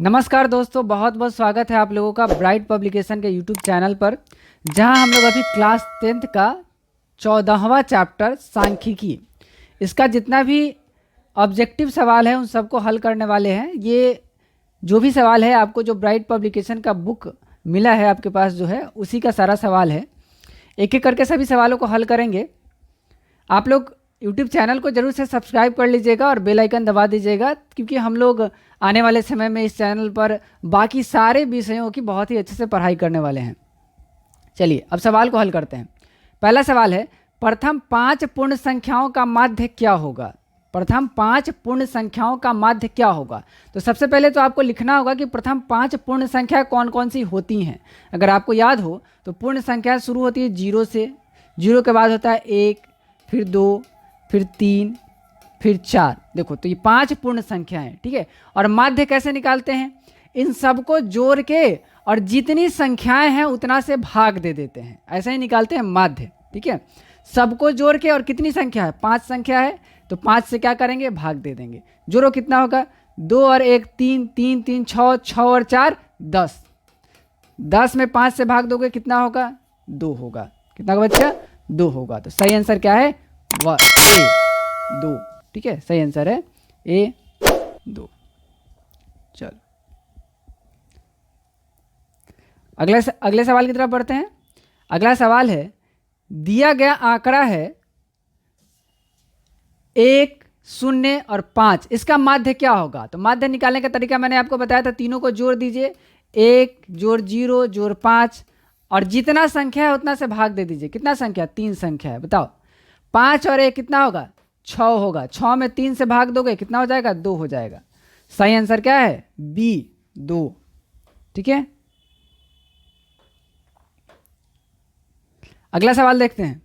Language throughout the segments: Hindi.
नमस्कार दोस्तों, बहुत बहुत स्वागत है आप लोगों का ब्राइट पब्लिकेशन के यूट्यूब चैनल पर, जहां हम लोग अभी क्लास 10th का 14वां चैप्टर सांख्यिकी, इसका जितना भी ऑब्जेक्टिव सवाल है उन सबको हल करने वाले हैं। ये जो भी सवाल है आपको जो ब्राइट पब्लिकेशन का बुक मिला है आपके पास जो है उसी का सारा सवाल है। एक एक करके सभी सवालों को हल करेंगे। आप लोग यूट्यूब चैनल को जरूर से सब्सक्राइब कर लीजिएगा और बेल आइकन दबा दीजिएगा, क्योंकि हम लोग आने वाले समय में इस चैनल पर बाकी सारे विषयों की बहुत ही अच्छे से पढ़ाई करने वाले हैं। चलिए अब सवाल को हल करते हैं। पहला सवाल है, प्रथम 5 पूर्ण संख्याओं का माध्य क्या होगा। प्रथम 5 पूर्ण संख्याओं का माध्य क्या होगा। तो सबसे पहले तो आपको लिखना होगा कि प्रथम 5 पूर्ण संख्या कौन कौन सी होती हैं। अगर आपको याद हो तो पूर्ण संख्या शुरू होती है 0 से, 0 के बाद होता है 1, फिर 2, फिर 3, फिर 4। देखो तो ये 5 पूर्ण संख्या है, ठीक है। और माध्य कैसे निकालते हैं, इन सबको जोड़ के और जितनी संख्याएं हैं उतना से भाग दे देते हैं, ऐसा ही निकालते हैं माध्य, ठीक है। सबको जोड़ के, और कितनी संख्या है, 5 संख्या है तो 5 से क्या करेंगे, भाग दे देंगे। जोड़ो कितना होगा, 2 और 1 3, 3 3 6, 6 और 4 10। 10 में 5 से भाग दोगे कितना होगा, 2 होगा। कितना होगा बच्चा, 2 होगा। तो सही आंसर क्या है, ए 2, ठीक है। सही आंसर है ए 2। चलो अगले सवाल की तरफ बढ़ते हैं। अगला सवाल है, दिया गया आंकड़ा है 1, 0 और 5, इसका माध्य क्या होगा। तो माध्य निकालने का तरीका मैंने आपको बताया था, तीनों को जोड़ दीजिए, 1 जोड़ 0 जोड़ 5, और जितना संख्या है उतना से भाग दे दीजिए। कितना संख्या, 3 संख्या है, बताओ। 5 और 1 कितना होगा, 6 होगा। 6 में 3 से भाग दोगे कितना हो जाएगा, 2 हो जाएगा। सही आंसर क्या है, बी 2, ठीक है। अगला सवाल देखते हैं।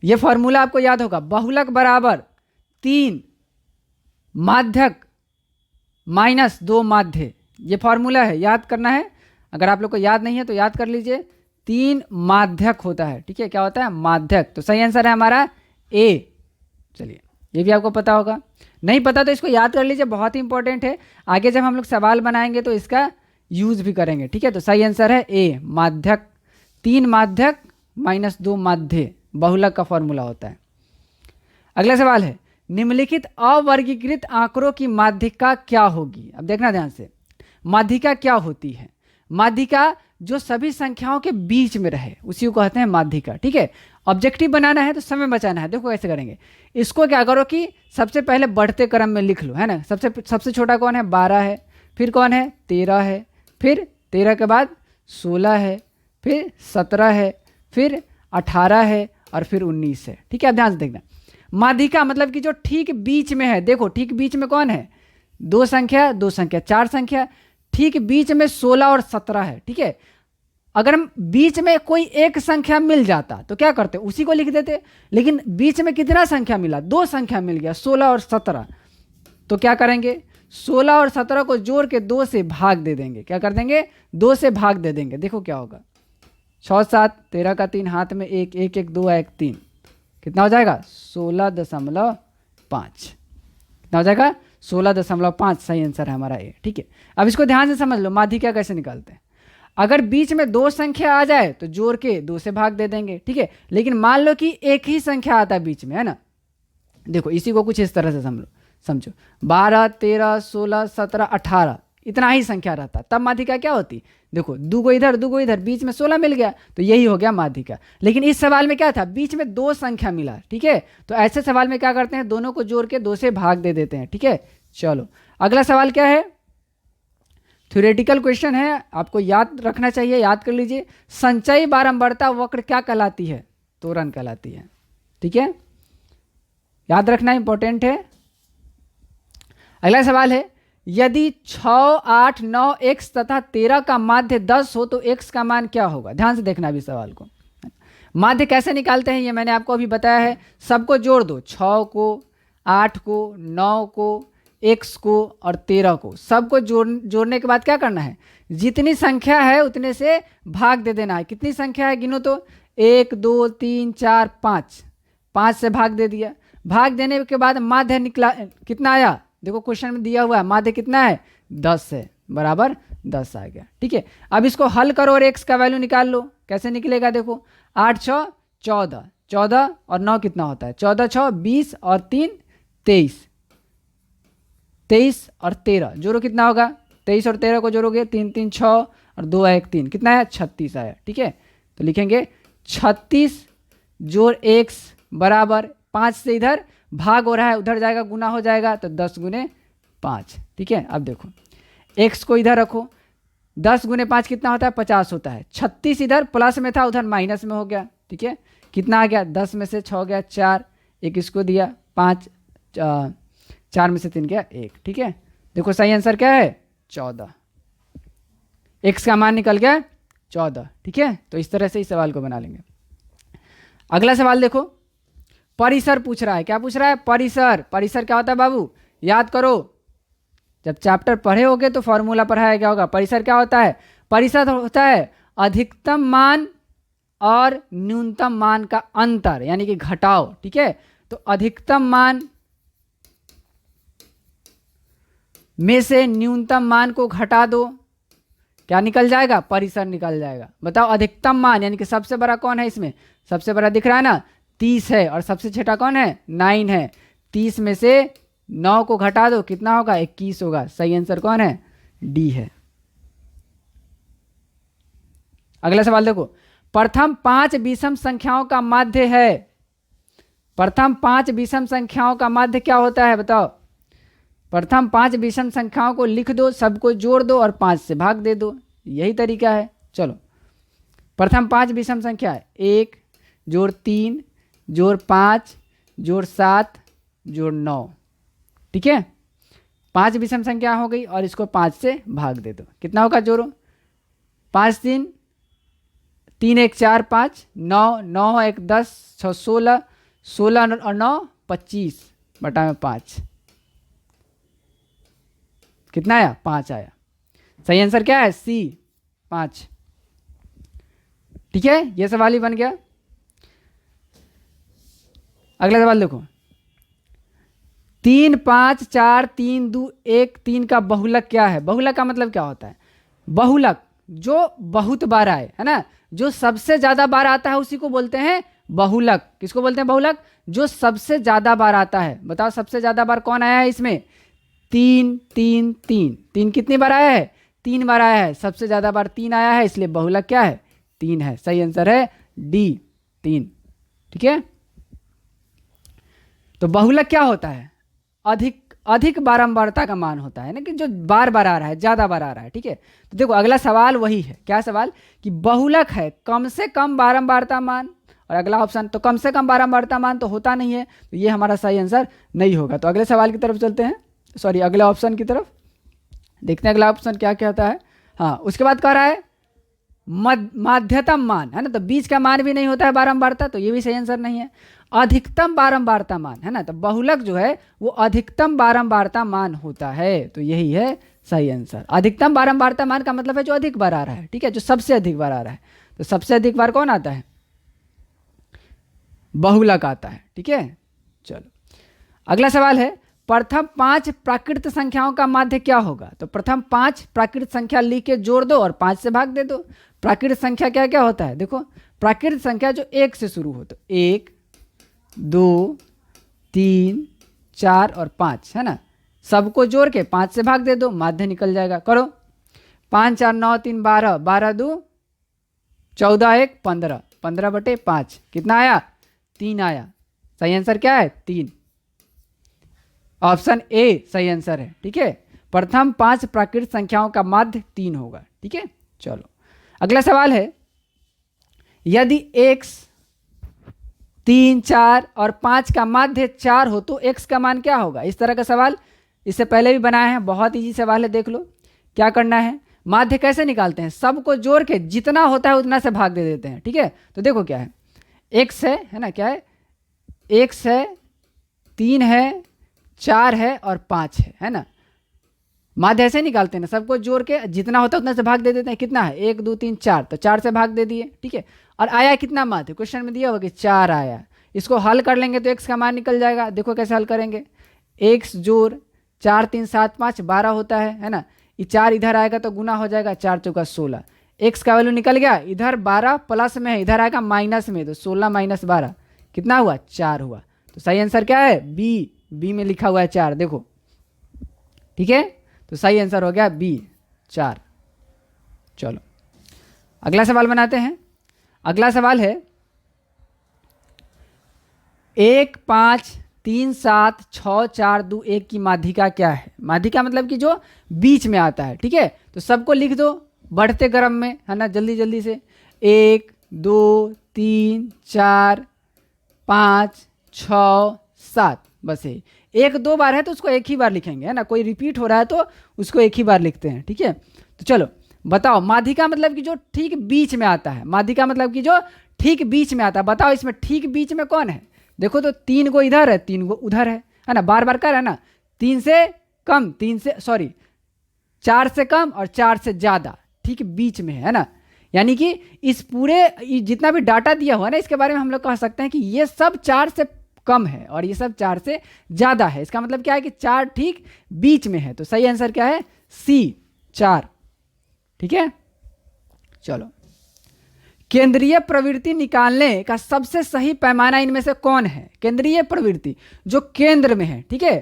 यह फॉर्मूला आपको याद होगा, बहुलक बराबर 3 माध्यक माइनस 2 माध्य। ये फॉर्मूला है, याद करना है। अगर आप लोग को याद नहीं है तो याद कर लीजिए। 3 माध्यक होता है, ठीक है। क्या होता है, माध्यक। तो सही आंसर है हमारा ए। चलिए ये भी आपको पता होगा, नहीं पता तो इसको याद कर लीजिए, बहुत ही इंपॉर्टेंट है। आगे जब हम लोग सवाल बनाएंगे तो इसका यूज भी करेंगे, ठीक है। तो सही आंसर है ए, माध्यक। 3 माध्यक माइनस 2 माध्य बहुलक का फॉर्मूला होता है। अगला सवाल है, निम्नलिखित अवर्गीकृत आंकड़ों की माध्यिका क्या होगी। अब देखना ध्यान से, माध्यिका क्या होती है। माध्यिका जो सभी संख्याओं के बीच में रहे उसी को कहते हैं माध्यिका, ठीक है। ऑब्जेक्टिव बनाना है तो समय बचाना है। देखो कैसे करेंगे, इसको क्या करो कि सबसे पहले बढ़ते क्रम में लिख लो, है ना। सबसे छोटा कौन है, 12 है, फिर कौन है, 13 है, फिर 13 के बाद 16 है, फिर 17 है, फिर 18 है, और फिर 19 है, ठीक है। अब ध्यान से देखना, माध्यिका मतलब कि जो ठीक बीच में है। देखो ठीक बीच में कौन है, 2 संख्या 2 संख्या 4 संख्या, ठीक बीच में 16 और 17 है, ठीक है। अगर हम बीच में कोई एक संख्या मिल जाता तो क्या करते, उसी को लिख देते। लेकिन बीच में कितना संख्या मिला, 2 संख्या मिल गया, 16 और 17। तो क्या करेंगे, 16 और 17 को जोड़ के 2 से भाग दे देंगे। क्या कर देंगे, 2 से भाग दे देंगे। देखो क्या होगा, 6 7 13 का 3 हाथ में 1 1 1 2 1 3, कितना हो जाएगा, 16.5। कितना हो जाएगा, 16.5। सही आंसर है हमारा ए, ठीक है। अब इसको ध्यान से समझ लो, माध्यिका कैसे निकालते हैं। अगर बीच में 2 संख्या आ जाए तो जोड़ के 2 से भाग दे देंगे, ठीक है। लेकिन मान लो कि एक ही संख्या आता है बीच में, है ना। देखो इसी को कुछ इस तरह से समझो 12 13 16 17 18, इतना ही संख्या रहता, तब माध्यिका क्या होती। देखो 2 को इधर 2 को इधर, बीच में 16 मिल गया, तो यही हो गया माध्यिका। लेकिन इस सवाल में क्या था, बीच में 2 संख्या मिला, ठीक है। तो ऐसे सवाल में क्या करते हैं, दोनों को जोड़ के 2 से भाग दे देते हैं, ठीक है। चलो अगला सवाल क्या है, थ्योरेटिकल क्वेश्चन है, आपको याद रखना चाहिए, याद कर लीजिए। संचयी बारंबारता वक्र क्या कहलाती है, त्वरण कहलाती है, ठीक है। याद रखना इंपॉर्टेंट है। अगला सवाल है, यदि 6 8 9 x तथा 13 का माध्य 10 हो तो x का मान क्या होगा। ध्यान से देखना अभी सवाल को। माध्य कैसे निकालते हैं ये मैंने आपको अभी बताया है। सबको जोड़ दो, 6 को 8 को 9 को x को और 13 को, सबको जोड़ने के बाद क्या करना है, जितनी संख्या है उतने से भाग दे देना है। कितनी संख्या है गिनो तो, 1 2 3 4 5, 5 से भाग दे दिया। भाग देने के बाद माध्य निकला कितना आया, देखो क्वेश्चन में दिया हुआ है माध्य कितना है 10 है, बराबर 10 आ गया। ठीक है, अब इसको हल करो और x का वैल्यू निकाल लो, कैसे निकलेगा देखो 8 6 14, 14 और 9 कितना होता है 14 6 20 और 3 23, 23 और 13 जोड़ो कितना होगा 23 और 13 को जोड़ोगे 3 3 6 और 2 1 3 कितना है 36 आया। ठीक है, तो लिखेंगे 36 जोड़ x बराबर 5 से इधर भाग हो रहा है उधर जाएगा गुना हो जाएगा तो 10 गुने 5। ठीक है, अब देखो x को इधर रखो, 10 गुने 5 कितना होता है 50 होता है, 36 इधर प्लस में था उधर माइनस में हो गया। ठीक है, कितना आ गया 10 में से 6 गया 4, एक इसको दिया 5, 4 में से 3 गया 1। ठीक है, देखो सही आंसर क्या है 14, x का मान निकल गया 14। ठीक है, तो इस तरह से इस सवाल को बना लेंगे। अगला सवाल देखो, परिसर पूछ रहा है, क्या पूछ रहा है परिसर। परिसर क्या होता है बाबू, याद करो जब चैप्टर पढ़े होगे तो फॉर्मूला पढ़ाया गया होगा। परिसर क्या होता है, परिसर होता है अधिकतम मान और न्यूनतम मान का अंतर यानी कि घटाव। ठीक है, तो अधिकतम मान में से न्यूनतम मान को घटा दो, क्या निकल जाएगा परिसर निकल जाएगा। बताओ अधिकतम मान यानी कि सबसे बड़ा कौन है इसमें, सबसे बड़ा दिख रहा है ना 30 है और सबसे छोटा कौन है 9 है। 30 में से 9 को घटा दो कितना होगा 21 होगा। सही आंसर कौन है डी है। अगला सवाल देखो, प्रथम 5 विषम संख्याओं का माध्य है। प्रथम 5 विषम संख्याओं का माध्य क्या होता है बताओ। प्रथम 5 विषम संख्याओं को लिख दो, सबको जोड़ दो और 5 से भाग दे दो, यही तरीका है। चलो प्रथम 5 विषम संख्या है 1 जोड़ 3 जोड़ 5 जोड़ 7 जोड़ 9। ठीक है, 5 विषम संख्या हो गई और इसको 5 से भाग दे दो, कितना होगा जोड़ो 5 3 3 1 4 5 9 9 1 10 6 16 16 और 9 25 बटा में 5 कितना आया 5 आया। सही आंसर क्या है सी 5। ठीक है, ये सवाल ही बन गया। अगला सवाल देखो, 3 5 4 3 2 1 3 का बहुलक क्या है। बहुलक का मतलब क्या होता है, बहुलक जो बहुत बार आए है ना, जो सबसे ज्यादा बार आता है उसी को बोलते हैं बहुलक। किसको बोलते हैं बहुलक, जो सबसे ज्यादा बार आता है। बताओ सबसे ज्यादा बार कौन आया है इसमें 3 3 3 3 कितनी बार आया है 3 बार आया है, सबसे ज्यादा बार 3 आया है इसलिए बहुलक क्या है 3 है। सही आंसर है डी 3। ठीक है, तो बहुलक क्या होता है अधिक बारंबारता का मान होता है ना, कि जो बार बार आ रहा है ज्यादा बार आ रहा है। ठीक है, तो देखो अगला सवाल वही है, क्या सवाल कि बहुलक है कम से कम बारंबारता मान, और अगला ऑप्शन तो कम से कम बारंबारता मान तो होता नहीं है, तो ये हमारा सही आंसर नहीं होगा। तो अगले सवाल की तरफ चलते हैं, सॉरी अगले ऑप्शन की तरफ देखते हैं अगला ऑप्शन क्या कहता है। हाँ, उसके बाद कह रहा है माध्यतम मान है ना, तो बीच का मान भी नहीं होता है बारंबारता, तो ये भी सही आंसर नहीं है। अधिकतम बारंबारता मान है ना, तो बहुलक जो है वो अधिकतम बारंबारता मान होता है, तो यही है सही आंसर। अधिकतम बारंबारता मान का मतलब है जो अधिक बार आ रहा है। ठीक है, जो सबसे अधिक बार आ रहा है, तो सबसे अधिक बार कौन आता है बहुलक आता है। ठीक है, चलो अगला सवाल है, प्रथम 5 प्राकृत संख्याओं का माध्य क्या होगा। तो प्रथम 5 प्राकृत संख्या लिख के जोड़ दो और 5 से भाग दे दो। प्राकृत संख्या क्या क्या होता है, देखो प्राकृत संख्या जो 1 से शुरू हो, तो 1 2 3 4 और 5 है ना, सबको जोड़ के 5 से भाग दे दो, माध्य निकल जाएगा। करो 5 4 9 3 12 12 2 14 1 15 15 बटे 5 कितना आया 3 आया। सही आंसर क्या है 3, ऑप्शन ए सही आंसर है। ठीक है, प्रथम 5 प्राकृत संख्याओं का माध्य 3 होगा। ठीक है, चलो अगला सवाल है, यदि x 3 4 और 5 का माध्य 4 हो तो x का मान क्या होगा। इस तरह का सवाल इससे पहले भी बनाए हैं, बहुत इजी सवाल है, देख लो क्या करना है। माध्य कैसे निकालते हैं, सबको जोड़ के जितना होता है उतना से भाग दे देते हैं। ठीक है, तो देखो क्या है x है ना, क्या है x है 3 है 4 है और 5 है ना। माध्य ऐसे निकालते हैं ना, सबको जोड़ के जितना होता है उतना से भाग दे देते हैं। कितना है 1 2 3 4, तो 4 से भाग दे दिए। ठीक है, और आया कितना माध्य, क्वेश्चन में दिया होगा कि 4 आया, इसको हल कर लेंगे तो x का मान निकल जाएगा। देखो कैसे हल करेंगे, x जोड़ 4 3 7 5 12 होता है ना। ये 4 इधर आएगा तो गुना हो जाएगा, 4 चौका 16, x का वैल्यू निकल गया। इधर 12 प्लस में है, इधर आएगा माइनस में, तो 16 माइनस 12 कितना हुआ, 4 हुआ। तो सही आंसर क्या है, बी में लिखा हुआ है 4, देखो ठीक है। तो सही आंसर हो गया बी 4। चलो अगला सवाल बनाते हैं। अगला सवाल है 1 5 3 7 6 4 2 1 की माध्यिका क्या है। माध्यिका मतलब कि जो बीच में आता है, ठीक है। तो सबको लिख दो बढ़ते क्रम में, है ना, जल्दी जल्दी से। 1 2 3 4 5 6 7, बस यही। 1 2 बार है तो उसको एक ही बार लिखेंगे, है ना, कोई रिपीट हो रहा है तो उसको एक ही बार लिखते हैं, ठीक है। तो चलो बताओ, माध्यिका मतलब कि जो ठीक बीच में आता है, माध्यिका मतलब कि जो ठीक बीच में आता है। बताओ इसमें ठीक बीच में कौन है। देखो तो 3 गो इधर है, 3 गो उधर है ना, बार बार कर, है ना। 3 से कम, 4 से कम और 4 से ज़्यादा, ठीक बीच में है ना। यानी कि इस पूरे जितना भी डाटा दिया हुआ है ना, इसके बारे में हम लोग कह सकते हैं कि ये सब 4 से कम है और ये सब 4 से ज़्यादा है। इसका मतलब क्या है कि 4 ठीक बीच में है। तो सही आंसर क्या है, सी 4, ठीक है। चलो, केंद्रीय प्रवृत्ति निकालने का सबसे सही पैमाना इनमें से कौन है। केंद्रीय प्रवृत्ति जो केंद्र में है, ठीक है।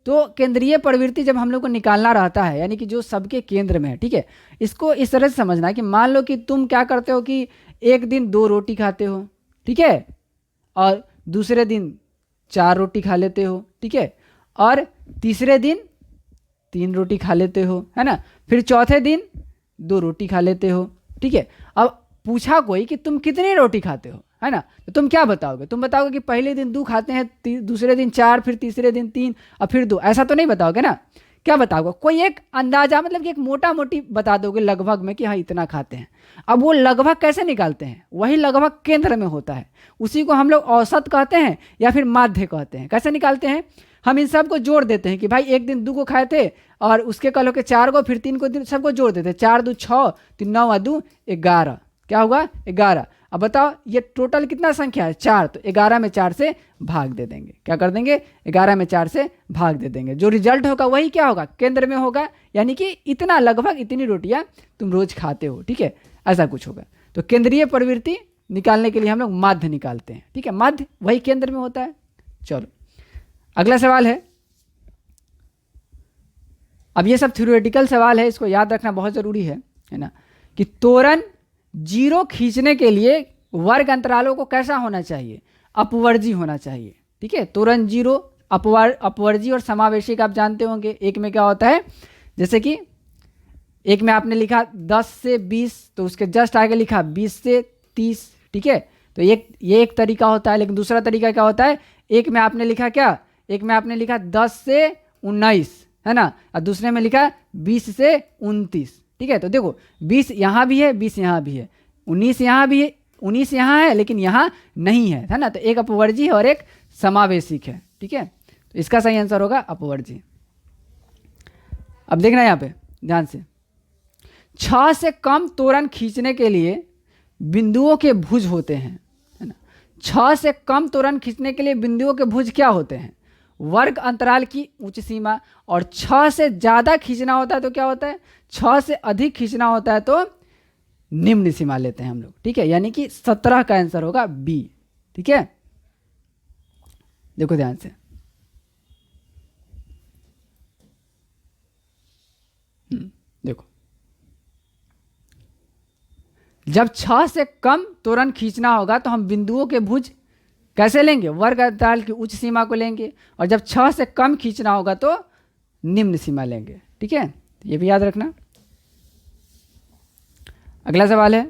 तो केंद्रीय प्रवृत्ति जब हम लोग को निकालना रहता है, यानी कि जो सबके केंद्र में है, ठीक है। इसको इस तरह से समझना है कि मान लो कि तुम क्या करते हो कि एक दिन 2 रोटी खाते हो, ठीक है, और दूसरे दिन 4 रोटी खा लेते हो, ठीक है, और तीसरे दिन 3 रोटी खा लेते हो, है ना, फिर चौथे दिन 2 रोटी खा लेते हो, ठीक है। अब पूछा कोई कि तुम कितनी रोटी खाते हो, है ना, तो तुम क्या बताओगे। तुम बताओगे कि पहले दिन 2 खाते हैं, दूसरे दिन 4, फिर तीसरे दिन 3 और फिर 2, ऐसा तो नहीं बताओगे ना। क्या बताओगे, कोई एक अंदाजा, मतलब कि एक मोटा मोटी बता दोगे लगभग में कि हाँ इतना खाते हैं। अब वो लगभग कैसे निकालते हैं, वही लगभग केंद्र में होता है, उसी को हम लोग औसत कहते हैं या फिर माध्य कहते हैं। कैसे निकालते हैं, हम इन सब को जोड़ देते हैं कि भाई एक दिन 2 को खाए थे और उसके कल होकर 4 को, फिर 3 को, दिन सबको जोड़ देते हैं। 4 2 6, 3 9 और 2 11, क्या होगा 11। अब बताओ ये टोटल कितना संख्या है, 4, तो 11 में 4 से भाग दे देंगे। क्या कर देंगे, 11 में 4 से भाग दे देंगे। जो रिजल्ट होगा वही क्या होगा, केंद्र में होगा, यानी कि इतना, लगभग इतनी रोटियां तुम रोज खाते हो, ठीक है, ऐसा कुछ होगा। तो केंद्रीय प्रवृत्ति निकालने के लिए हम लोग माध्य निकालते हैं, ठीक है, माध्य वही केंद्र में होता है। चलो अगला सवाल है। अब ये सब थ्योरेटिकल सवाल है, इसको याद रखना बहुत जरूरी है ना, कि त्वरण 0 खींचने के लिए वर्ग अंतरालों को कैसा होना चाहिए, अपवर्जी होना चाहिए, ठीक है। त्वरण 0 अपवर्जी और समावेशिक आप जानते होंगे। एक में क्या होता है, जैसे कि एक में आपने लिखा 10 से 20, तो उसके जस्ट आगे लिखा 20 से 30, ठीक है। तो ये एक तरीका होता है। लेकिन दूसरा तरीका क्या होता है, एक में आपने लिखा क्या, एक में आपने लिखा 10 से 19, है ना, और दूसरे में लिखा 20 से 29, ठीक है। तो देखो 20 यहाँ भी है, 20 यहाँ भी है, 19 यहाँ भी है, 19 यहाँ है लेकिन यहाँ नहीं है ना। तो एक अपवर्जी है और एक समावेशिक है, ठीक है। तो इसका सही आंसर होगा अपवर्जी। अब देखना यहाँ पे ध्यान से, 6 से कम त्वरण खींचने के लिए बिंदुओं के भुज होते हैं, है ना। 6 से कम त्वरण खींचने के लिए बिंदुओं के भुज क्या होते हैं, वर्ग अंतराल की उच्च सीमा। और 6 से ज़्यादा खींचना होता है तो क्या होता है, 6 से अधिक खींचना होता है तो निम्न सीमा लेते हैं हम लोग, ठीक है। यानी कि 17 का आंसर होगा बी, ठीक है। देखो ध्यान से, देखो जब 6 से कम त्वरण खींचना होगा तो हम बिंदुओं के भुज कैसे लेंगे, वर्ग अंतराल की उच्च सीमा को लेंगे, और जब 6 से कम खींचना होगा तो निम्न सीमा लेंगे, ठीक है। ये भी याद रखना। अगला सवाल है,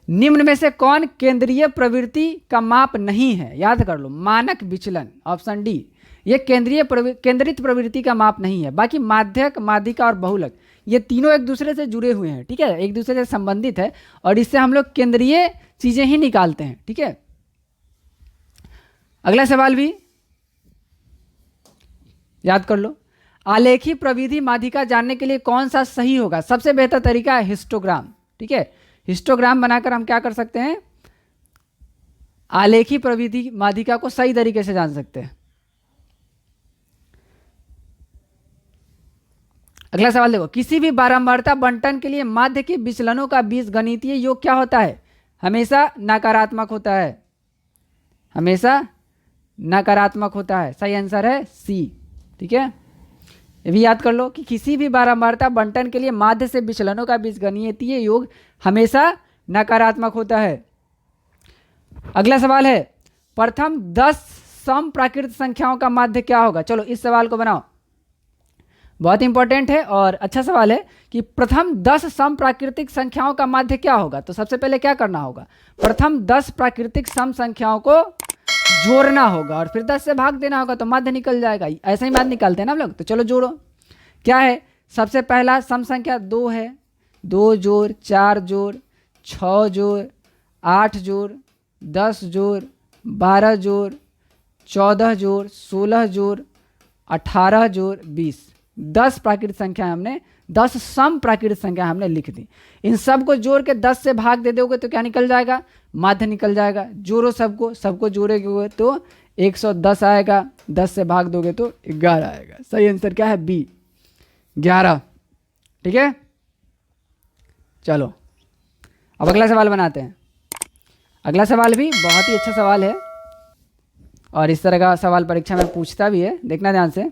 निम्न में से कौन केंद्रीय प्रवृत्ति का माप नहीं है। याद कर लो, मानक विचलन, ऑप्शन डी, ये केंद्रित प्रवृत्ति का माप नहीं है। बाकी माध्यक, माध्यिका और बहुलक ये तीनों एक दूसरे से जुड़े हुए हैं, ठीक है, एक दूसरे से संबंधित है, और इससे हम लोग केंद्रीय चीजें ही निकालते हैं, ठीक है। अगला सवाल भी याद कर लो, आलेखी प्रविधि माध्यिका जानने के लिए कौन सा सही होगा। सबसे बेहतर तरीका है हिस्टोग्राम, ठीक है। हिस्टोग्राम बनाकर हम क्या कर सकते हैं, आलेखी प्रविधि माध्यिका को सही तरीके से जान सकते हैं। अगला सवाल देखो, किसी भी बारंबारता बंटन के लिए माध्य के विचलनों का बीजगणितीय योग क्या होता है? हमेशा नकारात्मक होता है, हमेशा नकारात्मक होता है। सही आंसर है सी। ठीक है, ये भी याद कर लो कि किसी भी बारंबारता बंटन के लिए माध्य से विचलनों का बीजगणितीय योग हमेशा नकारात्मक होता है। अगला सवाल है, प्रथम 10 सम प्राकृत संख्याओं का माध्य क्या होगा? चलो इस सवाल को बनाओ, बहुत इंपॉर्टेंट है और अच्छा सवाल है कि प्रथम 10 सम प्राकृतिक संख्याओं का माध्य क्या होगा। तो सबसे पहले क्या करना होगा, प्रथम 10 प्राकृतिक सम संख्याओं को जोड़ना होगा और फिर 10 से भाग देना होगा तो माध्य निकल जाएगा। ऐसे ही माध्य निकालते हैं ना हम लोग। तो चलो जोड़ो, क्या है? सबसे पहला सम संख्या 2 है, 2 जोड़ 4 जोड़ 6 जोड़ 8 जोड़ 10 जोड़ 12 जोड़ 14 जोड़ 16 जोड़ 18 जोड़ 20। 10 प्राकृतिक संख्या हमने, 10 सम प्राकृतिक संख्या हमने लिख दी। इन सब को जोड़ के 10 से भाग दे दोगे तो क्या निकल जाएगा? माध्य निकल जाएगा। जोड़ो सबको, सबको जोड़ेगे तो 110 आएगा, 10 से भाग दोगे तो 11 आएगा। सही आंसर क्या है? बी, 11। ठीक है, चलो अब अगला सवाल बनाते हैं। अगला सवाल भी बहुत ही अच्छा सवाल है और इस तरह का सवाल परीक्षा में पूछता भी है, देखना ध्यान से।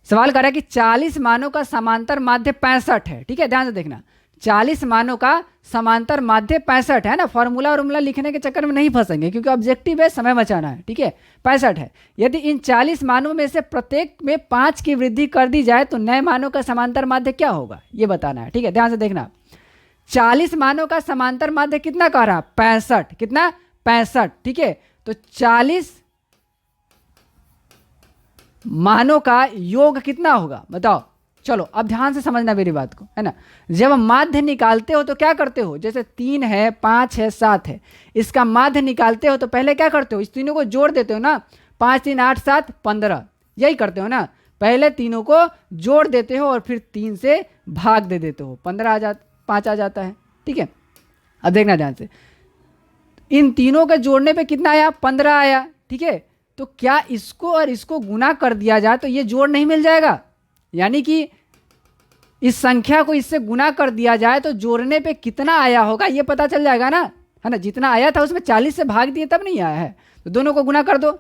सवाल कर रहा है कि 40 मानों का समांतर माध्य 65 है। ठीक है, ध्यान से देखना, 40 मानों का समांतर माध्य 65 है ना। फॉर्मूला और लिखने के चक्कर में नहीं फंसेंगे क्योंकि ऑब्जेक्टिव है, समय बचाना है। ठीक है, 65 है। यदि इन 40 मानों में से प्रत्येक में 5 की वृद्धि कर दी जाए तो नए मानों का समांतर माध्य क्या होगा, ये बताना है। ठीक है, ध्यान से देखना, 40 मानों का समांतर माध्य कितना कह रहा? 65। कितना? 65। ठीक है, तो 40 मानों का योग कितना होगा बताओ। चलो अब ध्यान से समझना मेरी बात को, है ना। जब माध्य निकालते हो तो क्या करते हो? जैसे 3 है, 5 है, 7 है, इसका माध्य निकालते हो तो पहले क्या करते हो? इस तीनों को जोड़ देते हो ना। 5 3 8 7 15, यही करते हो ना। पहले तीनों को जोड़ देते हो और फिर 3 से भाग दे देते हो, 5 आ जाता है। ठीक है, अब देखना ध्यान से, इन तीनों के जोड़ने पे कितना आया? 15 आया। ठीक है, तो क्या इसको और इसको गुना कर दिया जाए तो ये जोड़ नहीं मिल जाएगा? यानी कि इस संख्या को इससे गुना कर दिया जाए तो जोड़ने पे कितना आया होगा ये पता चल जाएगा ना, है ना। जितना आया था उसमें 40 से भाग दिए तब नहीं आया है, तो दोनों को गुना कर दो।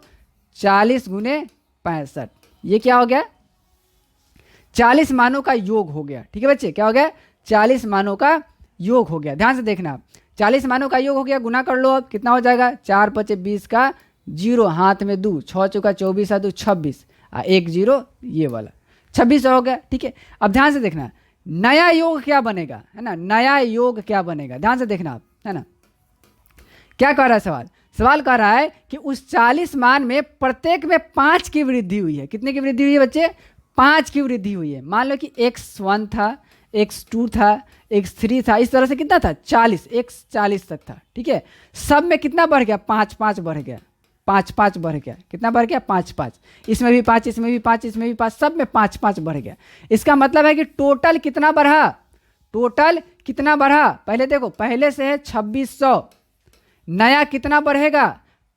40 गुने 65, ये क्या हो गया? 40 मानों का योग हो गया। ठीक है बच्चे, क्या हो गया? 40 मानों का योग हो गया। ध्यान से देखना, 40 मानों का योग हो गया, गुना कर लो। अब कितना हो जाएगा? 4 5 20 का 0 हाथ में 2, 6 चौका 24 आ 2 26, 1 0 ये वाला 26 हो गया। ठीक है, अब ध्यान से देखना, नया योग क्या बनेगा, है ना। नया योग क्या बनेगा, ध्यान से देखना आप, है ना। क्या कह रहा है सवाल? सवाल कह रहा है कि उस 40 मान में प्रत्येक में 5 की वृद्धि हुई है। कितने की वृद्धि हुई है बच्चे? 5 की वृद्धि हुई है। मान लो कि x1 था, x2 था, x3 था, इस तरह से कितना था? 40, x40 तक था। ठीक है, सब में कितना बढ़ गया? 5 5 बढ़ गया, 5 5 बढ़ गया। कितना बढ़ गया? 5 5। इसमें भी 5, इसमें भी 5, इसमें भी 5, सब में 5 5 बढ़ गया। इसका मतलब है कि टोटल कितना बढ़ा? टोटल कितना बढ़ा? पहले देखो, पहले से है 2600, नया कितना बढ़ेगा?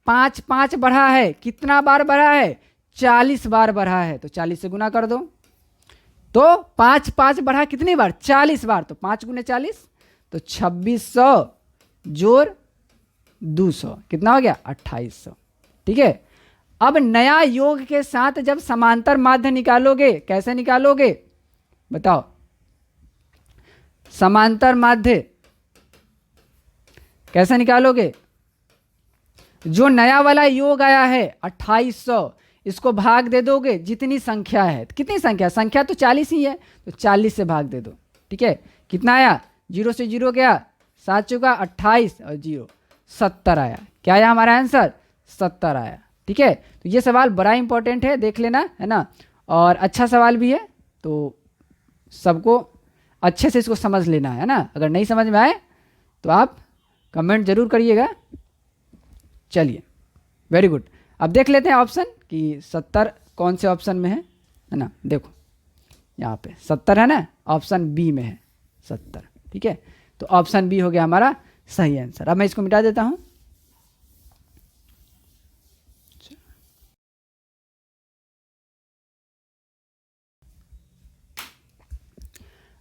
5 5 बढ़ा है। कितना बार बढ़ा है? 40 बार बढ़ा है। तो 40 से गुना कर दो, तो 5 5 बढ़ा कितनी बार? 40 बार। तो 5 गुने 40, तो 2600 जोड़ 200 कितना हो गया? 2800। ठीक है, अब नया योग के साथ जब समांतर माध्य निकालोगे, कैसे निकालोगे बताओ? समांतर माध्य कैसे निकालोगे? जो नया वाला योग आया है 2800, इसको भाग दे दोगे जितनी संख्या है। कितनी संख्या? संख्या तो 40 ही है, तो 40 से भाग दे दो। ठीक है, कितना आया? 0 से 0 गया, 7 चौका 28 और 0 70 आया। क्या आया हमारा आंसर? 70 आया। ठीक है, तो ये सवाल बड़ा इंपॉर्टेंट है, देख लेना, है ना। और अच्छा सवाल भी है, तो सबको अच्छे से इसको समझ लेना है ना। अगर नहीं समझ में आए तो आप कमेंट जरूर करिएगा। चलिए, वेरी गुड। अब देख लेते हैं ऑप्शन कि 70 कौन से ऑप्शन में है ना। देखो यहाँ पे 70 है ना, ऑप्शन बी में है 70। ठीक है, तो ऑप्शन बी हो गया हमारा सही आंसर। अब मैं इसको मिटा देता हूँ।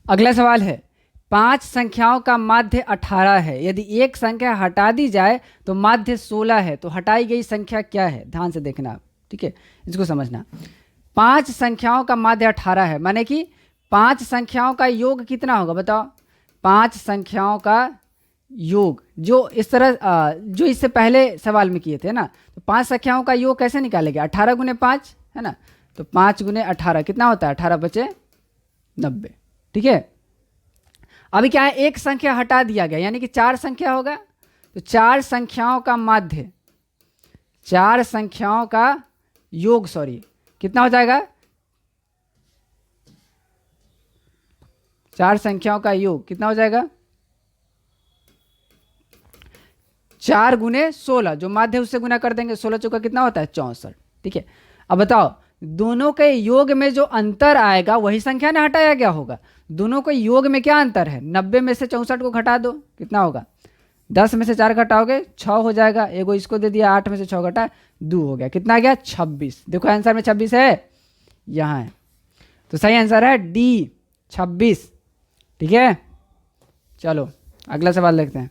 अगला सवाल है, 5 संख्याओं का माध्य 18 है, यदि एक संख्या हटा दी जाए तो माध्य 16 है, तो हटाई गई संख्या क्या है? ध्यान से देखना आप, ठीक है, इसको समझना। 5 संख्याओं का माध्य 18 है, माने कि 5 संख्याओं का योग कितना होगा बताओ? 5 संख्याओं का योग, जो इस तरह जो इससे पहले सवाल में किए थे ना, तो 5 संख्याओं का योग कैसे निकालेंगे? 18 गुने 5 है ना, तो 5 गुने 18 कितना होता है? 18 बचे 90, ठीक है। अभी क्या है, एक संख्या हटा दिया गया, यानी कि 4 संख्या होगा, तो 4 संख्याओं का माध्य, 4 संख्याओं का योग, सॉरी, कितना हो जाएगा? 4 संख्याओं का योग कितना हो जाएगा? 4 गुने 16, जो माध्य उससे गुना कर देंगे, 16 चौका कितना होता है? 64, ठीक है। अब बताओ, दोनों के योग में जो अंतर आएगा वही संख्या ना हटाया गया होगा। दोनों के योग में क्या अंतर है? 90 में से 64 को घटा दो, कितना होगा? 10 में से 4 घटाओगे 6 हो जाएगा, एगो इसको दे दिया, 8 में से 6 घटा 2 हो गया, कितना आ गया? 26। देखो आंसर में 26 है, यहाँ है, तो सही आंसर है डी, 26, ठीक है। चलो अगला सवाल देखते हैं।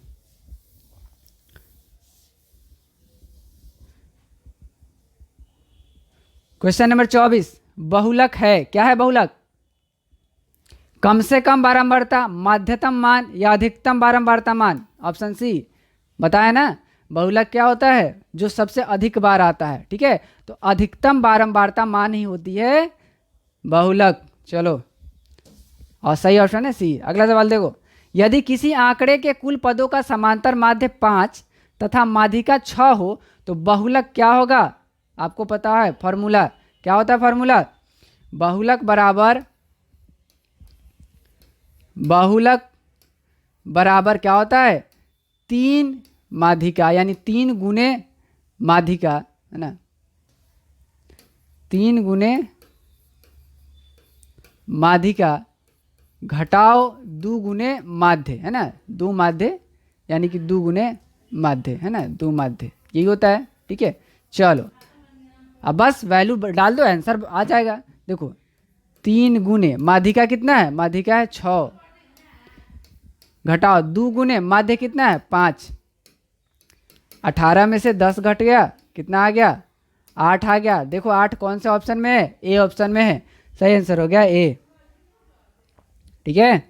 क्वेश्चन नंबर 24, बहुलक है, क्या है बहुलक? कम से कम बारंबारता, माध्यतम मान या अधिकतम बारंबारता मान? ऑप्शन सी, बताया ना, बहुलक क्या होता है? जो सबसे अधिक बार आता है, ठीक है, तो अधिकतम बारंबारता मान ही होती है बहुलक। चलो, और सही ऑप्शन है सी। अगला सवाल देखो, यदि किसी आंकड़े के कुल पदों का समांतर माध्य 5 तथा माध्यिका 6 हो तो बहुलक क्या होगा? आपको पता है फॉर्मूला, क्या होता है फॉर्मूला? बहुलक बराबर क्या होता है? 3 माध्यिका, यानी 3 गुने माध्यिका, है ना, 3 गुने माध्यिका घटाओ 2 गुने माध्य, है ना, 2 माध्य, यानी कि 2 गुने माध्य, है ना, 2 माध्य, यही होता है, ठीक है। चलो अब बस वैल्यू डाल दो, आंसर आ जाएगा। देखो 3 गुने माध्यिका कितना है? माध्यिका है 6, घटाओ 2 गुने माध्य कितना है? 5, 18 में से 10 घट गया, कितना आ गया? 8 आ गया। देखो 8 कौन से ऑप्शन में है? ए ऑप्शन में है, सही आंसर हो गया ए, ठीक है।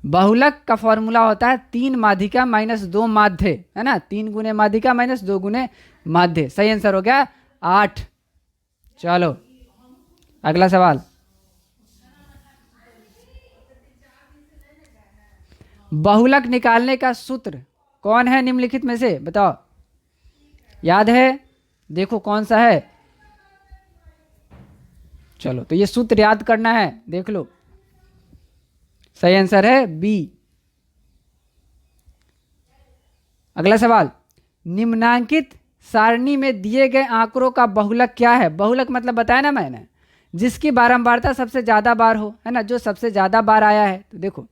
बहुलक का फॉर्मूला होता है 3 माध्यिका माइनस 2 माध्य, है ना, 3 गुने माध्यिका माइनस 2 गुने माध्य, सही आंसर हो गया 8। चलो अगला सवाल, बहुलक निकालने का सूत्र कौन है निम्नलिखित में से? बताओ, याद है? देखो कौन सा है। चलो तो ये सूत्र याद करना है, देख लो, सही आंसर है बी। अगला सवाल, निम्नांकित सारणी में दिए गए आंकड़ों का बहुलक क्या है? बहुलक मतलब बताया ना मैंने, जिसकी बारंबारता सबसे ज़्यादा बार हो, है ना, जो सबसे ज़्यादा बार आया है। तो देखो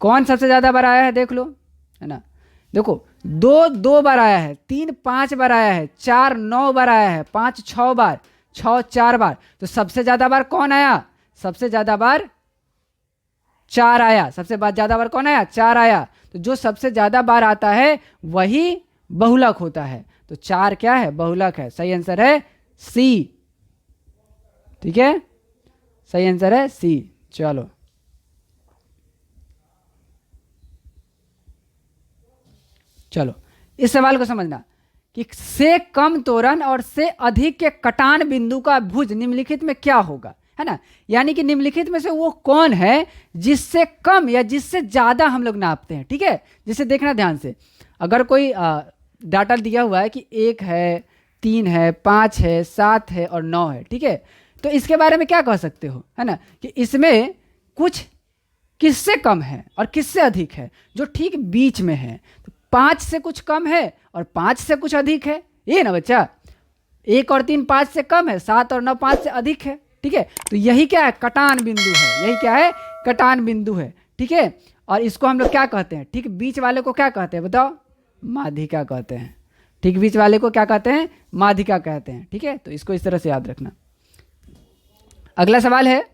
कौन सबसे ज़्यादा बार आया है, देख लो, है ना, देखो 2 2 बार आया है, 3 5 बार आया है, 4 9 बार आया है, 5 6 बार, 6 4 बार, तो सबसे ज़्यादा बार कौन आया? सबसे ज़्यादा बार 4 आया। सबसे ज़्यादा बार कौन आया? 4 आया। तो जो सबसे ज़्यादा बार आता है वही बहुलक होता है, तो 4 क्या है? बहुलक है, सही आंसर है सी, ठीक है, सही आंसर है सी। चलो चलो इस सवाल को समझना कि से कम त्वरण और से अधिक के कटान बिंदु का भुज निम्नलिखित में क्या होगा, है ना, यानी कि निम्नलिखित में से वो कौन है जिससे कम या जिससे ज़्यादा हम लोग नापते हैं, ठीक है। जिसे देखना ध्यान से, अगर कोई डाटा दिया हुआ है कि 1 है, 3 है, 5 है, 7 है और 9 है, ठीक है, तो इसके बारे में क्या कह सकते हो, है ना, कि इसमें कुछ किससे कम है और किससे अधिक है, जो ठीक बीच में है। तो 5 से कुछ कम है और 5 से कुछ अधिक है, ये ना बच्चा, 1 और 3 5 से कम है, 7 और 9 5 से अधिक है, ठीक है। तो यही क्या है? कटान बिंदु है, यही क्या है? कटान बिंदु है, ठीक है। और इसको हम लोग क्या कहते हैं? ठीक बीच वाले को क्या कहते हैं बताओ? माध्यिका कहते हैं, ठीक बीच वाले को क्या कहते हैं? माध्यिका कहते हैं, ठीक है। तो इसको इस तरह से याद रखना। अगला सवाल है,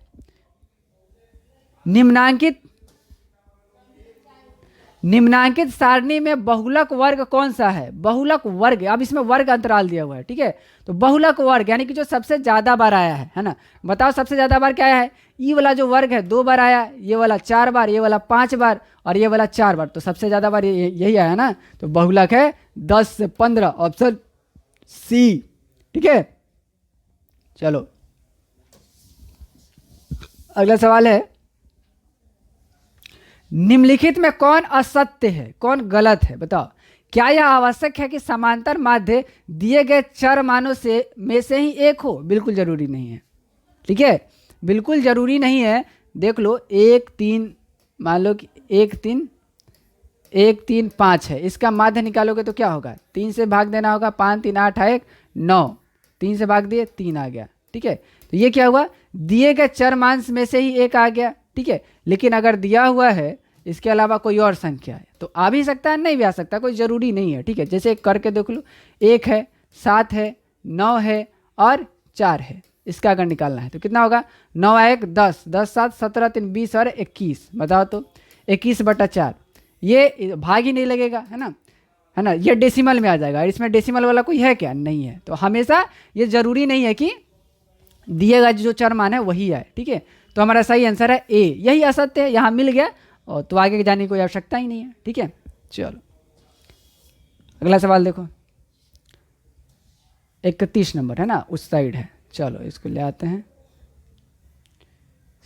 निम्नांकित सारणी में बहुलक वर्ग कौन सा है? बहुलक वर्ग, अब इसमें वर्ग अंतराल दिया हुआ है, ठीक है। तो बहुलक वर्ग यानी कि जो सबसे ज्यादा बार आया है ना, बताओ सबसे ज्यादा बार क्या आया है? ई वाला जो वर्ग है 2 बार आया, ये वाला 4 बार, ये वाला 5 बार और ये वाला 4 बार, तो सबसे ज्यादा बार यही आया ना, तो बहुलक है 10 से 15, ऑप्शन सी, ठीक है। चलो अगला सवाल है, निम्नलिखित में कौन असत्य है, कौन गलत है? बताओ। क्या यह आवश्यक है कि समांतर माध्य दिए गए चर मानों में से ही एक हो? बिल्कुल जरूरी नहीं है, ठीक है, बिल्कुल जरूरी नहीं है। देख लो 1 3, मान लो कि 1 3 5 है, इसका माध्य निकालोगे तो क्या होगा? 3 से भाग देना होगा, 5 3 8 1 9, 3 से भाग दिए 3 आ गया, ठीक है। तो ये क्या हुआ? दिए गए चर मान में से ही एक आ गया, ठीक है। लेकिन अगर दिया हुआ है इसके अलावा कोई और संख्या है तो आ भी सकता है, नहीं भी आ सकता, कोई ज़रूरी नहीं है, ठीक है। जैसे करके देख लो, 1 है, 7 है, 9 है और 4 है, इसका अगर निकालना है तो कितना होगा? 9 1 10, 10 7 17 3 20 और 21, बताओ तो 21/4, ये भाग ही नहीं लगेगा, है ना, ये डेसिमल में आ जाएगा। इसमें डेसिमल वाला कोई है क्या? नहीं है। तो हमेशा ये ज़रूरी नहीं है कि दिएगा जो चर मान है वही आए, ठीक है। तो हमारा सही आंसर है ए, यही असत्य है, यहाँ मिल गया और तो आगे जाने की कोई आवश्यकता ही नहीं है, ठीक है। चलो अगला सवाल देखो, 31 नंबर है ना, उस साइड है। चलो इसको ले आते हैं।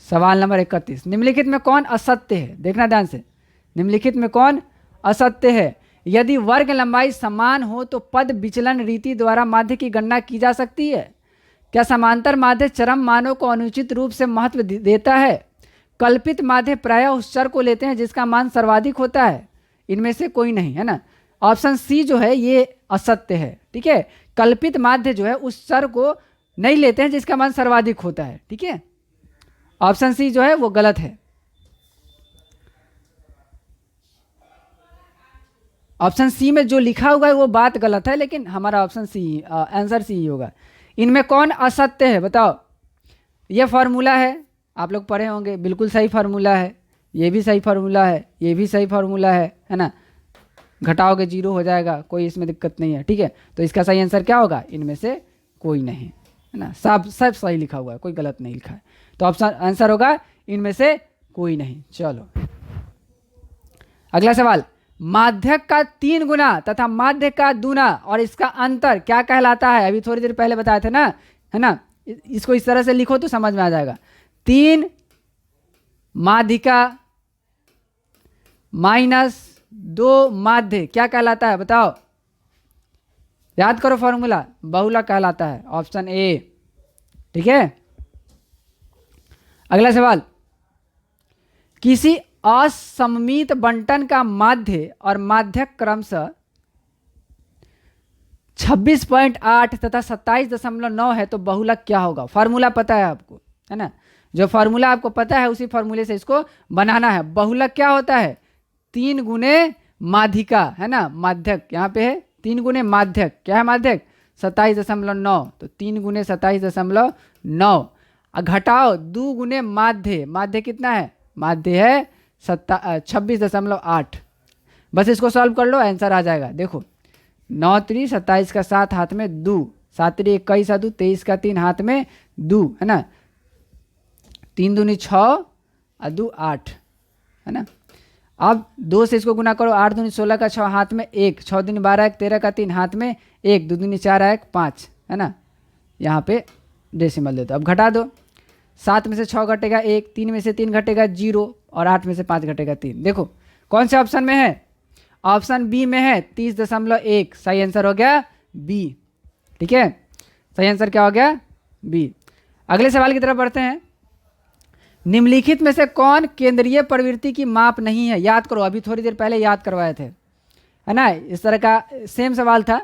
सवाल नंबर 31, निम्नलिखित में कौन असत्य है? देखना ध्यान से, निम्नलिखित में कौन असत्य है? यदि वर्ग लंबाई समान हो तो पद विचलन रीति द्वारा माध्य की गणना की जा सकती है। क्या समांतर माध्य चरम मानों को अनुचित रूप से महत्व देता है? कल्पित माध्य प्रायः उस चर को लेते हैं जिसका मान सर्वाधिक होता है। इनमें से कोई नहीं, है ना। ऑप्शन सी जो है ये असत्य है, ठीक है। कल्पित माध्य जो है उस चर को नहीं लेते हैं जिसका मान सर्वाधिक होता है, ठीक है। ऑप्शन सी जो है वो गलत है। ऑप्शन सी में जो लिखा हुआ है वो बात गलत है, लेकिन हमारा ऑप्शन सी, आंसर सी ही होगा। इनमें कौन असत्य है? बताओ। ये फार्मूला है, आप लोग पढ़े होंगे, बिल्कुल सही फार्मूला है, ये भी सही फार्मूला है, ये भी सही फार्मूला है ना। घटाओगे 0 हो जाएगा, कोई इसमें दिक्कत नहीं है, ठीक है। तो इसका सही आंसर क्या होगा? इनमें से कोई नहीं, है ना। सब सही लिखा हुआ है, कोई गलत नहीं लिखा है। तो ऑप्शन आंसर होगा इनमें से कोई नहीं। चलो अगला सवाल, माध्यक का 3 गुना तथा माध्य का दूना और इसका अंतर क्या कहलाता है? अभी थोड़ी देर पहले बताए थे ना, है ना। इसको इस तरह से लिखो तो समझ में आ जाएगा। 3 माध्यिका माइनस 2 माध्य क्या कहलाता है? बताओ, याद करो फॉर्मूला, बहुलक कहलाता है, ऑप्शन ए, ठीक है। अगला सवाल, किसी असममित बंटन का माध्य और माध्यक क्रमशः 26.8 तथा 27.9 है तो बहुलक क्या होगा? फार्मूला पता है आपको, है ना। जो फार्मूला आपको पता है उसी फार्मूले से इसको बनाना है। बहुलक क्या होता है? 3 गुने माध्यिका, है ना, माध्यक यहाँ पे है 3 गुने माध्यक, क्या है माध्यक? 27.9, तो 3 गुने 27.9 घटाओ 2 गुने माध्य, माध्य कितना है? माध्य है 26.8। बस इसको सॉल्व कर लो, आंसर आ जाएगा। देखो 9 3 27 का 7 हाथ में 2, 7 3 21 2, 23 का 3 हाथ में 2, है ना। 3 दूनी 6 और 2 8, है ना। अब 2 से इसको गुना करो, 8 दूनी 16 का 6 हाथ में 1, 6 दूनी 12 1, 13 का 3 हाथ में 1, 2 दूनी 4 1 5, है ना। यहाँ पे डेसिमल दे दो। अब घटा दो, 7 में से 6 घटेगा 1, 3 में से 3 घटेगा 0 और 8 में से 5 घटेगा 3। देखो कौन से ऑप्शन में है? ऑप्शन बी में है 30.1, सही आंसर हो गया बी, ठीक है। सही आंसर क्या हो गया? बी। अगले सवाल की तरफ बढ़ते हैं। निम्नलिखित में से कौन केंद्रीय प्रवृत्ति की माप नहीं है? याद करो, अभी थोड़ी देर पहले याद करवाए थे, है ना। इस तरह का सेम सवाल था,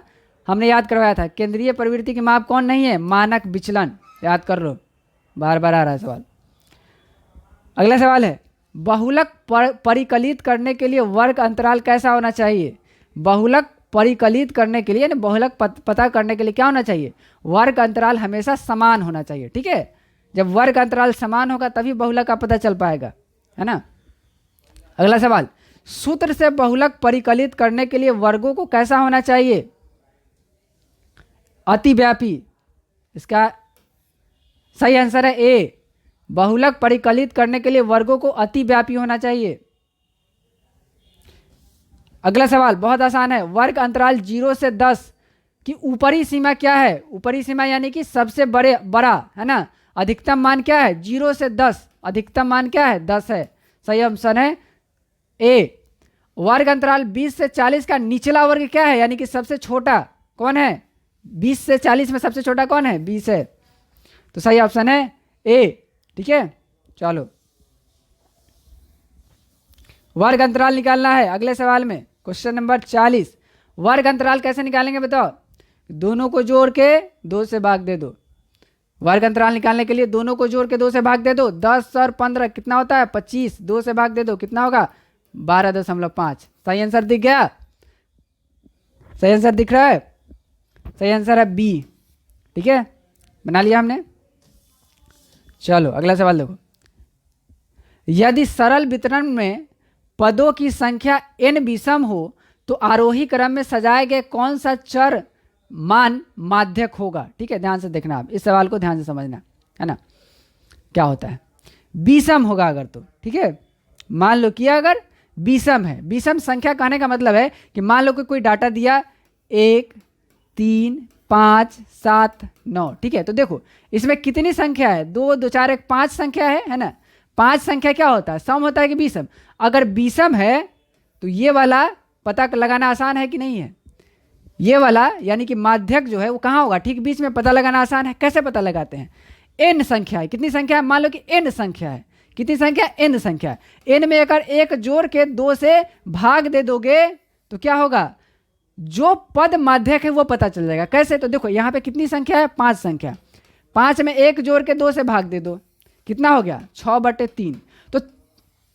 हमने याद करवाया था। केंद्रीय प्रवृत्ति की माप कौन नहीं है? मानक विचलन, याद कर लो, बार बार आ रहा है सवाल। अगला सवाल है, बहुलक परिकलित करने के लिए वर्ग अंतराल कैसा होना चाहिए? बहुलक परिकलित करने के लिए, बहुलक पता करने के लिए क्या होना चाहिए? वर्ग अंतराल हमेशा समान होना चाहिए, ठीक है। जब वर्ग अंतराल समान होगा तभी बहुलक का पता चल पाएगा, है ना। अगला सवाल, सूत्र से बहुलक परिकलित करने के लिए वर्गों को कैसा होना चाहिए? अतिव्यापी। इसका सही आंसर है ए, बहुलक परिकलित करने के लिए वर्गों को अतिव्यापी होना चाहिए। अगला सवाल बहुत आसान है, वर्ग अंतराल 0 से 10 की ऊपरी सीमा क्या है? ऊपरी सीमा यानी कि सबसे बड़ा, है ना। अधिकतम मान क्या है? 0 से 10, अधिकतम मान क्या है? 10 है। सही ऑप्शन है ए। वर्ग अंतराल 20 से 40 का निचला वर्ग क्या है, यानी कि सबसे छोटा कौन है? 20 से 40 में सबसे छोटा कौन है? 20 है, तो सही ऑप्शन है ए। ठीक है, चलो वर्ग अंतराल निकालना है अगले सवाल में। क्वेश्चन नंबर 40, वर्ग अंतराल कैसे निकालेंगे बताओ? दोनों को जोड़ के 2 से भाग दे दो। वर्ग अंतराल निकालने के लिए दोनों को जोड़ के 2 से भाग दे दो। 10 और 15 कितना होता है? 25। 2 से भाग दे दो, कितना होगा? 12.5। सही आंसर दिख गया? सही आंसर दिख रहा है? सही आंसर है बी। ठीक है, बना लिया हमने। चलो अगला सवाल देखो, यदि सरल वितरण में पदों की संख्या n विषम हो तो आरोही क्रम में सजाए गए कौन सा चर मान माध्यक होगा? ठीक है, ध्यान से देखना, आप इस सवाल को ध्यान से समझना, है ना। क्या होता है? विषम होगा अगर तो, ठीक है, मान लो कि अगर विषम है, विषम संख्या कहने का मतलब है कि मान लो कि कोई डाटा दिया 1 3 5 7 9, ठीक है, तो देखो इसमें कितनी संख्या है? 2 2 4 1 5 संख्या है ना। 5 संख्या क्या होता है? सम होता है कि विषम? अगर विषम है तो ये वाला पता लगाना आसान है कि नहीं है? ये वाला यानी कि माध्यक जो है वो कहाँ होगा? ठीक बीच में। पता लगाना आसान है, कैसे पता लगाते हैं? n संख्या है, कितनी संख्या है? मान लो कि n संख्या है, कितनी संख्या है? n संख्या है। n में अगर एक जोड़ के 2 से भाग दे दोगे तो क्या होगा? जो पद माध्यक है वो पता चल जाएगा। कैसे? तो देखो यहाँ पे कितनी संख्या है? 5 संख्या। 5 में एक जोड़ के 2 से भाग दे दो, कितना हो गया? 6/3। तो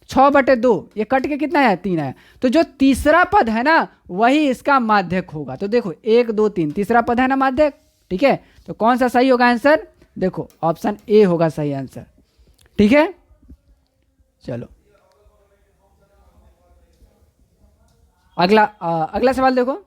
6/2 ये कट के कितना है? 3 है। तो जो तीसरा पद है ना वही इसका माध्यक होगा। तो देखो 1 2 3 तीसरा पद है ना माध्यक। ठीक है, तो कौन सा सही होगा आंसर? देखो ऑप्शन ए होगा सही आंसर। ठीक है, चलो अगला सवाल देखो,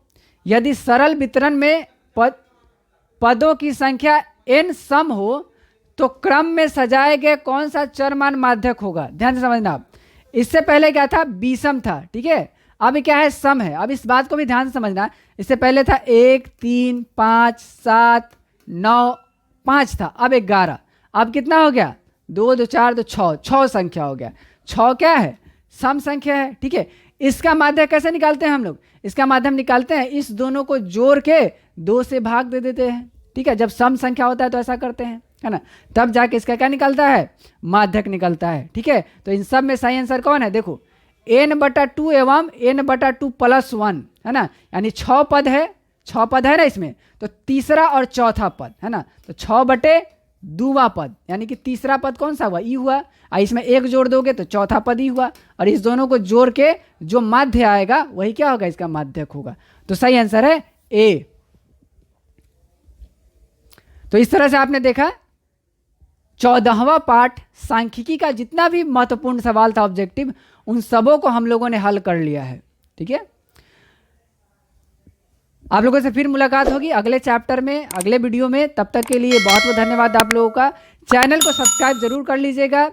यदि सरल वितरण में पदों की संख्या n सम हो तो क्रम में सजाए गए कौन सा चर मान माध्यक होगा? ध्यान से समझना आप। इससे पहले क्या था? विषम था, ठीक है, अब क्या है? सम है। अब इस बात को भी ध्यान से समझना, इससे पहले था 1 3 5 7 9 5 था, अब 11। अब कितना हो गया? 2 2 4 2 6 संख्या हो गया। 6 क्या है? सम संख्या है। ठीक है, इसका माध्यक कैसे निकालते हैं हम लोग? इसका माध्यम निकालते हैं, इस दोनों को जोड़ के 2 से भाग दे देते हैं। ठीक है, जब सम संख्या होता है तो ऐसा करते हैं, है ना, तब जाके इसका क्या निकलता है? माध्यक निकलता है। ठीक है, तो इन सब में सही आंसर कौन है? देखो n/2 एवं n/2 + 1, है ना, यानी 6 पद है, 6 पद है ना इसमें, तो तीसरा और चौथा पद है ना, तो 6/2वां पद यानी कि तीसरा पद कौन सा हुआ? ई हुआ। इसमें एक जोड़ दोगे तो चौथा पद ही हुआ, और इस दोनों को जोड़ के जो माध्य आएगा वही क्या होगा? इसका माध्यक होगा। तो सही आंसर है ए। तो इस तरह से आपने देखा 14वां पार्ट सांख्यिकी का जितना भी महत्वपूर्ण सवाल था ऑब्जेक्टिव, उन सबों को हम लोगों ने हल कर लिया है। ठीक है, आप लोगों से फिर मुलाकात होगी अगले चैप्टर में, अगले वीडियो में। तब तक के लिए बहुत बहुत धन्यवाद आप लोगों का। चैनल को सब्सक्राइब जरूर कर लीजिएगा,